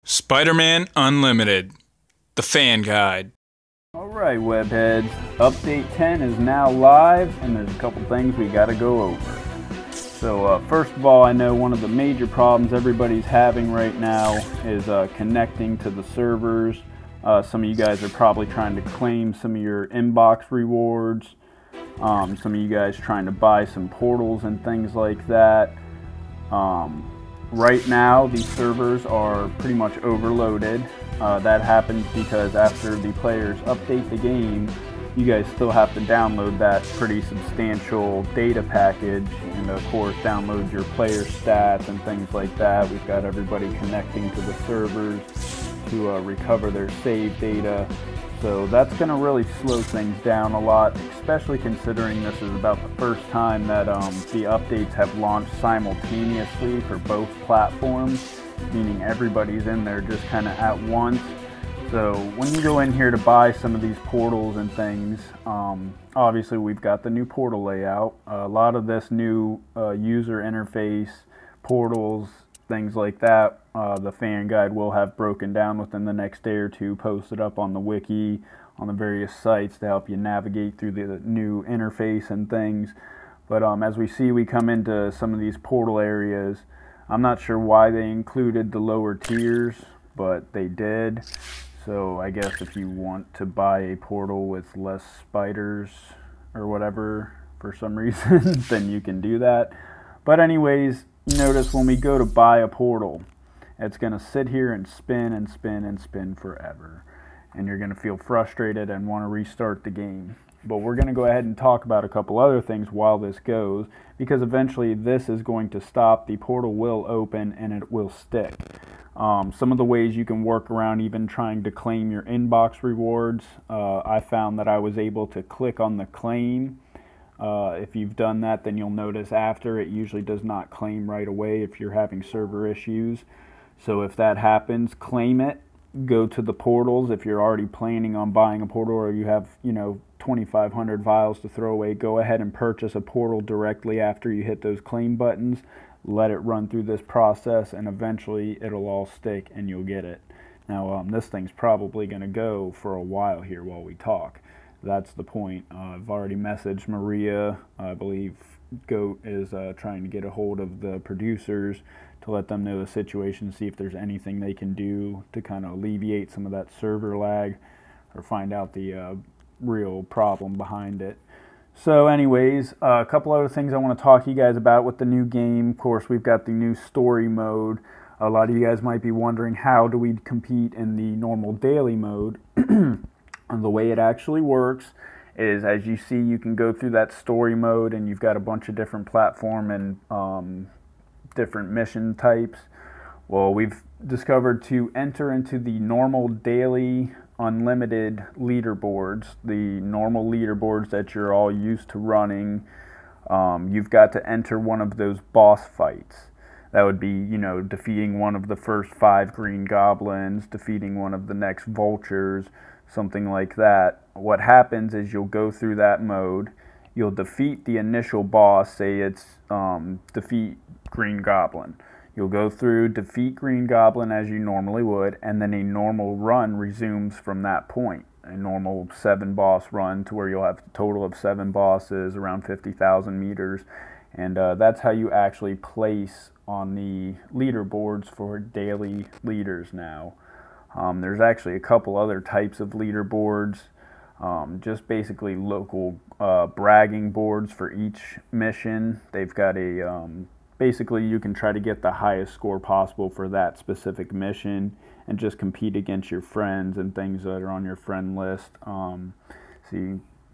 Spider-Man Unlimited, the fan guide. Alright, webheads, update 10 is now live, and there's a couple things we gotta go over. So first of all, I know one of the major problems everybody's having right now is connecting to the servers. Some of you guys are probably trying to claim some of your inbox rewards. Some of you guys trying to buy some portals and things like that. Right now, these servers are pretty much overloaded. That happens because after the players update the game, you guys still have to download that pretty substantial data package and of course download your player stats and things like that. We've got everybody connecting to the servers to recover their save data. So that's going to really slow things down a lot, especially considering this is about the first time that the updates have launched simultaneously for both platforms, meaning everybody's in there just kind of at once. So when you go in here to buy some of these portals and things, obviously we've got the new portal layout. A lot of this new user interface, portals, things like that, the fan guide will have broken down within the next day or two, posted up on the wiki, on the various sites to help you navigate through the new interface and things. But as we see, we come into some of these portal areas. I'm not sure why they included the lower tiers, but they did. So I guess if you want to buy a portal with less spiders or whatever for some reason, then you can do that. But anyways, you notice when we go to buy a portal, it's going to sit here and spin and spin and spin forever. And you're going to feel frustrated and want to restart the game. But we're going to go ahead and talk about a couple other things while this goes, because eventually this is going to stop, the portal will open, and it will stick. Some of the ways you can work around even trying to claim your inbox rewards, I found that I was able to click on the claim. If you've done that, then you'll notice after it usually does not claim right away if you're having server issues. So if that happens, claim it, go to the portals. If you're already planning on buying a portal or you have, 2,500 vials to throw away, go ahead and purchase a portal directly after you hit those claim buttons. Let it run through this process and eventually it'll all stick and you'll get it. Now this thing's probably going to go for a while here while we talk. That's the point. I've already messaged Maria. I believe Goat is trying to get a hold of the producers to let them know the situation, see if there's anything they can do to kind of alleviate some of that server lag or find out the real problem behind it. So anyways, a couple other things I want to talk to you guys about with the new game. Of course, we've got the new story mode. A lot of you guys might be wondering, how do we compete in the normal daily mode? And the way it actually works is, as you see, you can go through that story mode and you've got a bunch of different platform and different mission types. Well, we've discovered to enter into the normal daily unlimited leaderboards, the normal leaderboards that you're all used to running, you've got to enter one of those boss fights. That would be, defeating one of the first 5 green goblins, defeating one of the next vultures, something like that. What happens is you'll go through that mode, you'll defeat the initial boss, say it's defeat Green Goblin. You'll go through, defeat Green Goblin as you normally would, and then a normal run resumes from that point. A normal 7 boss run to where you'll have a total of 7 bosses, around 50,000 meters. And that's how you actually place on the leaderboards for daily leaders now. There's actually a couple other types of leaderboards, just basically local bragging boards for each mission. They've got a basically you can try to get the highest score possible for that specific mission and just compete against your friends and things that are on your friend list.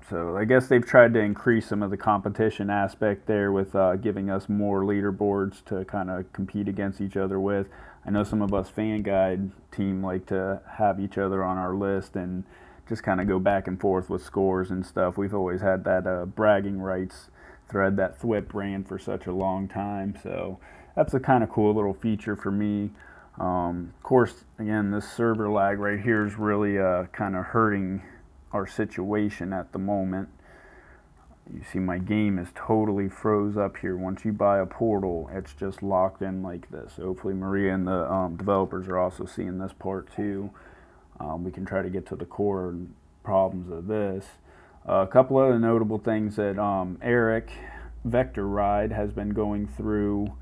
So I guess they've tried to increase some of the competition aspect there with giving us more leaderboards to kind of compete against each other with. I know some of us fan guide team like to have each other on our list and just kind of go back and forth with scores and stuff. We've always had that bragging rights thread that Thwip ran for such a long time, so that's a kind of cool little feature for me. Of course, again, this server lag right here is really kind of hurting our situation at the moment. You see my game is totally froze up here. Once you buy a portal, it's just locked in like this. Hopefully Maria and the developers are also seeing this part too. We can try to get to the core problems of this. A couple other notable things that Eric Vector Ride has been going through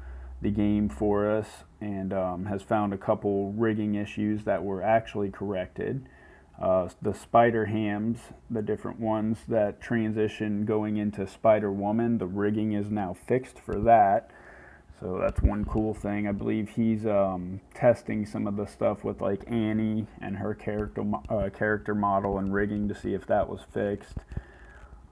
the game for us and has found a couple rigging issues that were actually corrected. The Spider Hams, the different ones that transition going into Spider Woman, the rigging is now fixed for that. So that's one cool thing. I believe he's testing some of the stuff with like Annie and her character model and rigging to see if that was fixed.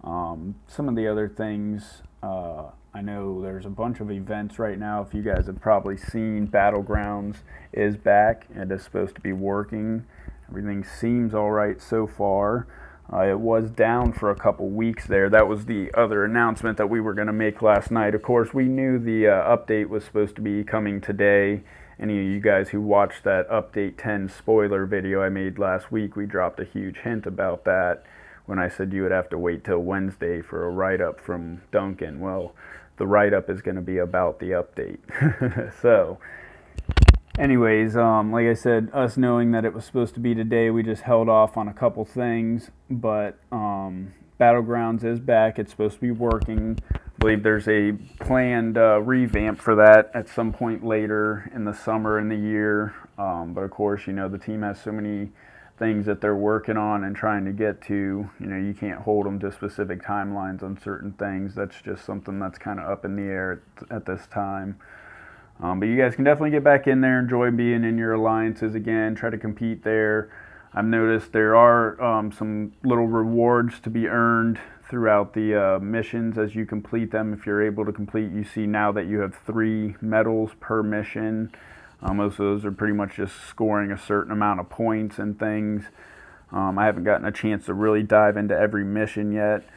Some of the other things, I know there's a bunch of events right now. If you guys have probably seen, Battlegrounds is back. It is supposed to be working. Everything seems all right so far. It was down for a couple weeks there. That was the other announcement that we were going to make last night. Of course, we knew the update was supposed to be coming today. Any of you guys who watched that Update 10 spoiler video I made last week, we dropped a huge hint about that when I said you would have to wait till Wednesday for a write-up from Duncan. Well, the write-up is going to be about the update. So, anyways, like I said, us knowing that it was supposed to be today, we just held off on a couple things, but Battlegrounds is back. It's supposed to be working. I believe there's a planned revamp for that at some point later in the summer in the year. But of course, you know, the team has so many things that they're working on and trying to get to. You know, you can't hold them to specific timelines on certain things. That's just something that's kind of up in the air at this time. But you guys can definitely get back in there, enjoy being in your alliances again, try to compete there. I've noticed there are some little rewards to be earned throughout the missions as you complete them. If you're able to complete, you see now that you have 3 medals per mission. Most of those are pretty much just scoring a certain amount of points and things. I haven't gotten a chance to really dive into every mission yet,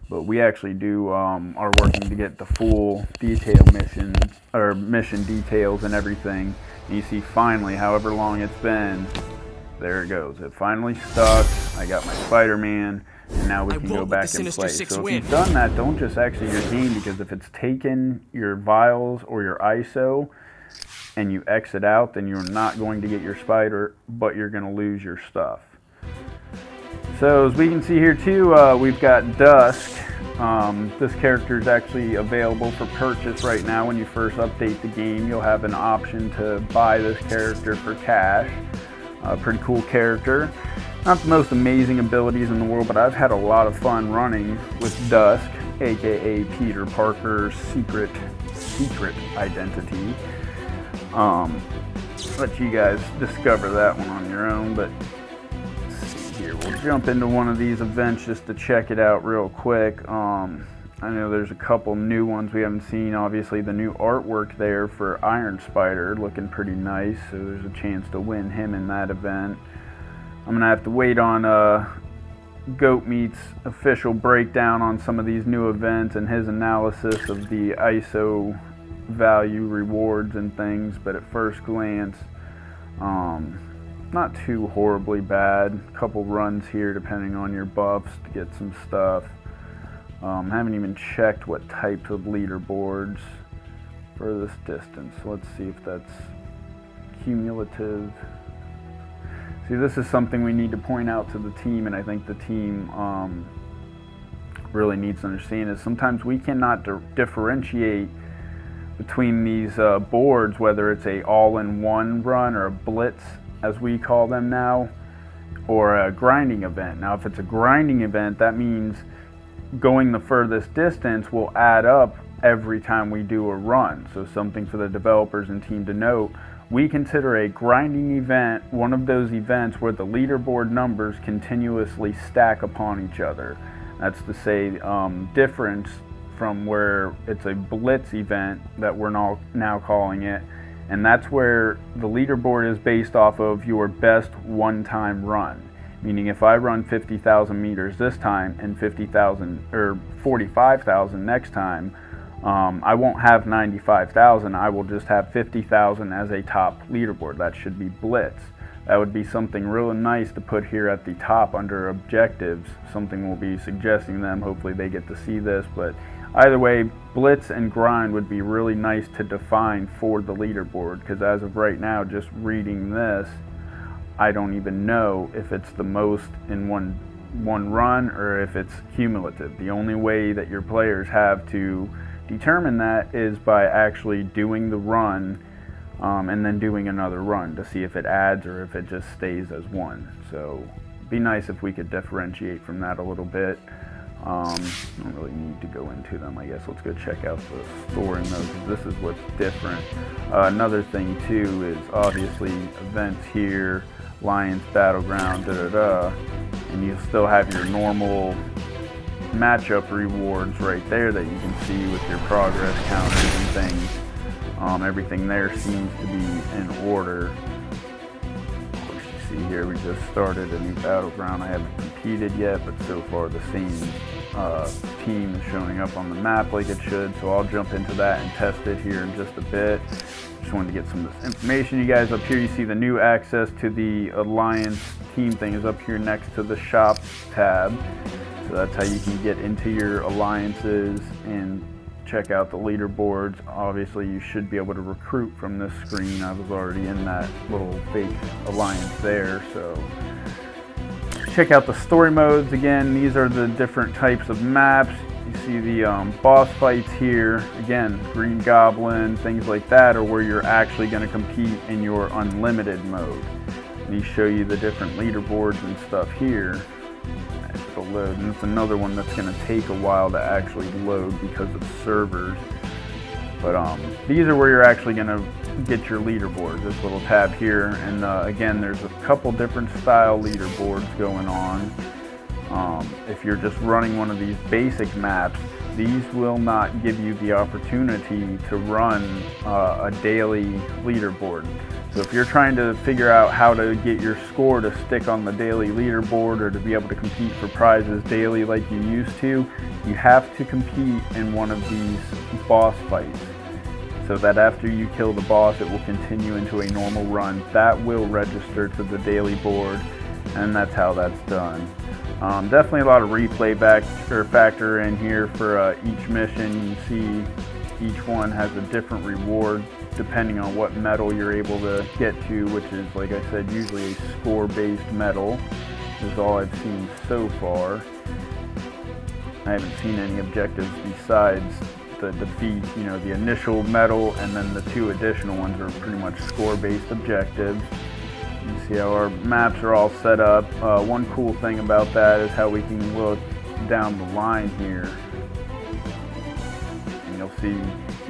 but we actually are working to get the full mission details and everything. And you see finally, however long it's been, there it goes. It finally stuck. I got my Spider-Man, and now we can go back and play. So if you've done that, don't just exit your game, because if it's taken your vials or your ISO and you exit out, then you're not going to get your spider, but you're going to lose your stuff. So as we can see here too, we've got Dusk. This character is actually available for purchase right now. When you first update the game, you'll have an option to buy this character for cash. Pretty cool character. Not the most amazing abilities in the world, but I've had a lot of fun running with Dusk, aka Peter Parker's secret identity. Let you guys discover that one on your own, but here, we'll jump into one of these events just to check it out real quick. I know there's a couple new ones we haven't seen. Obviously, the new artwork there for Iron Spider looking pretty nice, so there's a chance to win him in that event. I'm going to have to wait on Goatmeat's official breakdown on some of these new events and his analysis of the ISO value rewards and things, but at first glance, not too horribly bad. A couple runs here depending on your buffs to get some stuff. Haven't even checked what types of leaderboards for this distance. Let's see if that's cumulative. See, this is something we need to point out to the team, and I think the team really needs to understand is sometimes we cannot differentiate between these boards, whether it's a all-in-one run or a blitz, as we call them now, or a grinding event. Now, if it's a grinding event, that means going the furthest distance will add up every time we do a run. So something for the developers and team to note, we consider a grinding event one of those events where the leaderboard numbers continuously stack upon each other. That's to say, difference from where it's a blitz event that we're now calling it, and that's where the leaderboard is based off of your best one-time run. Meaning if I run 50,000 meters this time and 50,000 or 45,000 next time, I won't have 95,000. I will just have 50,000 as a top leaderboard. That should be blitz. that would be something really nice to put here at the top under objectives. Something we'll be suggesting them. Hopefully they get to see this, but either way, blitz and grind would be really nice to define for the leaderboard, because as of right now, just reading this, I don't even know if it's the most in one run or if it's cumulative. The only way that your players have to determine that is by actually doing the run and then doing another run to see if it adds or if it just stays as one. So it'd be nice if we could differentiate from that a little bit. I don't really need to go into them, I guess. Let's go check out the story modes. This is what's different. Another thing too is obviously events here, Lions Battleground, and you still have your normal matchup rewards right there that you can see with your progress counters and things. Everything there seems to be in order. Of course, you see here we just started a new battleground. I haven't competed yet, but so far the same team is showing up on the map like it should, so I'll jump into that and test it here in just a bit. Just wanted to get some of this information. You guys, up here you see the new access to the Alliance team thing is up here next to the shop tab. So that's how you can get into your alliances and check out the leaderboards. Obviously you should be able to recruit from this screen. I was already in that little fake alliance there. So check out the story modes. Again, these are the different types of maps. You see the boss fights here. Again, Green Goblin, things like that are where you're actually going to compete in your unlimited mode. These show you the different leaderboards and stuff here. It'll load, and it's another one that's going to take a while to actually load because of servers. But these are where you're actually going to get your leaderboards, this little tab here. And again, there's a couple different style leaderboards going on. If you're just running one of these basic maps, these will not give you the opportunity to run a daily leaderboard. So if you're trying to figure out how to get your score to stick on the daily leaderboard or to be able to compete for prizes daily like you used to, you have to compete in one of these boss fights. So that after you kill the boss, it will continue into a normal run. That will register to the daily board, and that's how that's done. Definitely a lot of replay factor in here for each mission. You see each one has a different reward depending on what medal you're able to get to, which is, like I said, usually a score-based medal. This is all I've seen so far. I haven't seen any objectives besides the defeat, you know, the initial medal, and then the two additional ones are pretty much score-based objectives. You see how our maps are all set up. One cool thing about that is how we can look down the line here. And you'll see,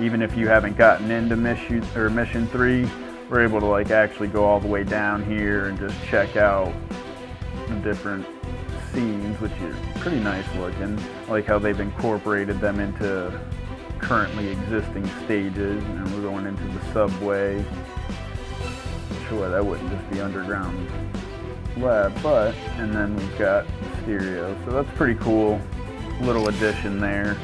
even if you haven't gotten into mission 3, we're able to like actually go all the way down here and just check out the different scenes, which is pretty nice looking. I like how they've incorporated them into currently existing stages. And we're going into the subway. Sure, that wouldn't just be underground lab, but, and then we've got Mysterio, so that's pretty cool little addition there.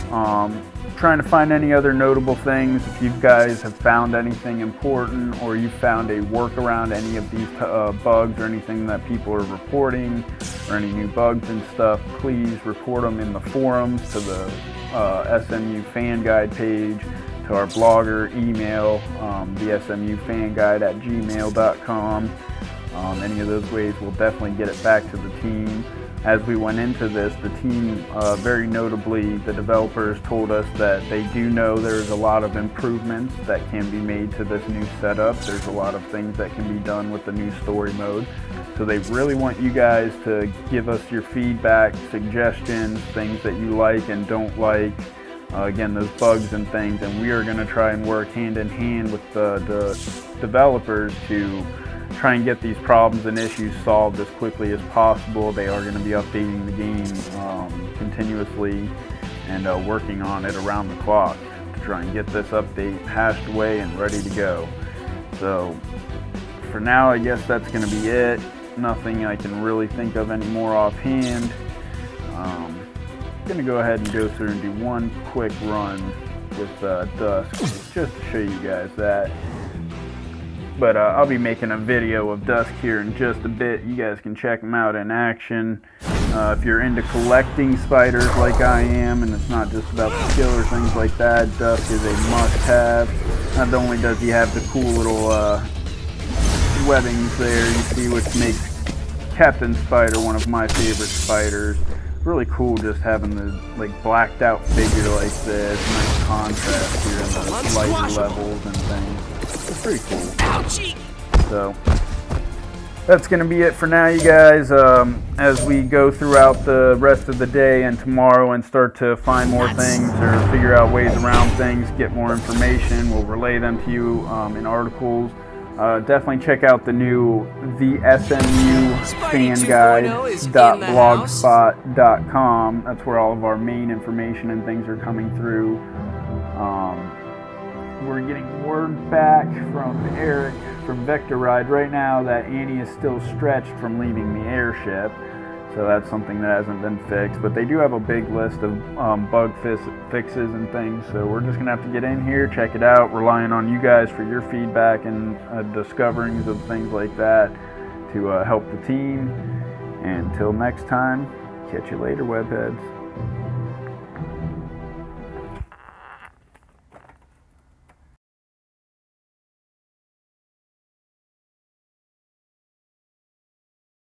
Trying to find any other notable things. If you guys have found anything important or you found a workaround any of these bugs or anything that people are reporting or any new bugs and stuff, please report them in the forums to the SMU fan guide page, to our blogger, email, the smufangguide@gmail.com. Any of those ways will definitely get it back to the team. As we went into this, the team, very notably, the developers told us that they do know there's a lot of improvements that can be made to this new setup. There's a lot of things that can be done with the new story mode. So they really want you guys to give us your feedback, suggestions, things that you like and don't like. Again, those bugs and things, and we are going to try and work hand in hand with the developers to try and get these problems and issues solved as quickly as possible. They are going to be updating the game continuously and working on it around the clock to try and get this update hashed away and ready to go. So for now, I guess that's going to be it. Nothing I can really think of anymore offhand. I'm going to go ahead and go through and do one quick run with Dusk just to show you guys that. But I'll be making a video of Dusk here in just a bit. You guys can check him out in action. If you're into collecting spiders like I am, and it's not just about the skill or things like that, Dusk is a must-have. Not only does he have the cool little webbings there, you see, which makes Captain Spider one of my favorite spiders. Really cool just having the blacked out figure like this. Nice contrast here in the lighter levels and things. It's pretty cool. Ouchie. So that's going to be it for now, you guys. As we go throughout the rest of the day and tomorrow and start to find more things or figure out ways around things, get more information, we'll relay them to you in articles. Definitely check out the new thesmufanguide.blogspot.com. That's where all of our main information and things are coming through. We're getting word back from Eric from Vector Ride right now that Annie is still stretched from leaving the airship. So that's something that hasn't been fixed. But they do have a big list of bug fixes and things. So we're just going to have to get in here, check it out, relying on you guys for your feedback and discoverings of things like that to help the team. And until next time, catch you later, webheads.